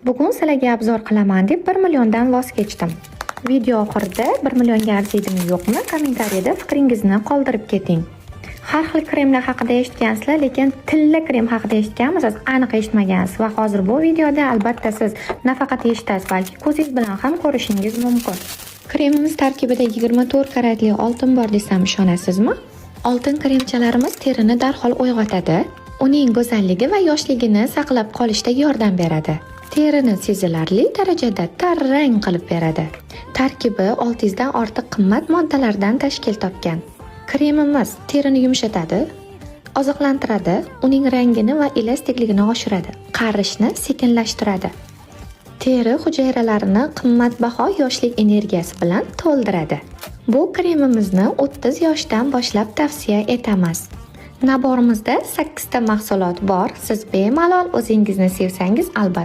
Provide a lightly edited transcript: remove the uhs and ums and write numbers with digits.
Bugun sizlarga obzor qilaman deb 1 milliondan voz kechdim. Video oxirida 1 millionga arziydimi yo'qmi, kommentariyada fikringizni qoldirib keting. Har xil kremlar haqida eshitgansizlar, lekin tilla krem haqida eshitganmisiz? Aniq eshitmagansiz va hozir bu videoda albatta siz nafaqat eshitasiz, balki ko'zingiz bilan ham ko'rishingiz mumkin. Kremimiz tarkibida 24 karatli oltin bor desam ishonasizmi? Oltin kremchalarimiz terini darhol uyg'otadi. Uning go'zalligi va yoshligini saqlab qolishda yordam beradi. Terini sezilarli darajada tarang qilib beradi. Tarkibi 600 dan ortiq qimmat moddalardan tashkil topgan. Kremimiz terini yumshatadi, oziqlantiradi, uning rangini va elastikligini oshiradi, qarishni sekinlashtiradi. Teri hujayralarini qimmatbaho yoshlik energiyasi bilan to'ldiradi. Bu kremimizni 30 yoshdan boshlab tavsiya etamiz. Naborimizda 8 ta mahsulot bor. Siz bemalol o'zingizni sevsangiz albatta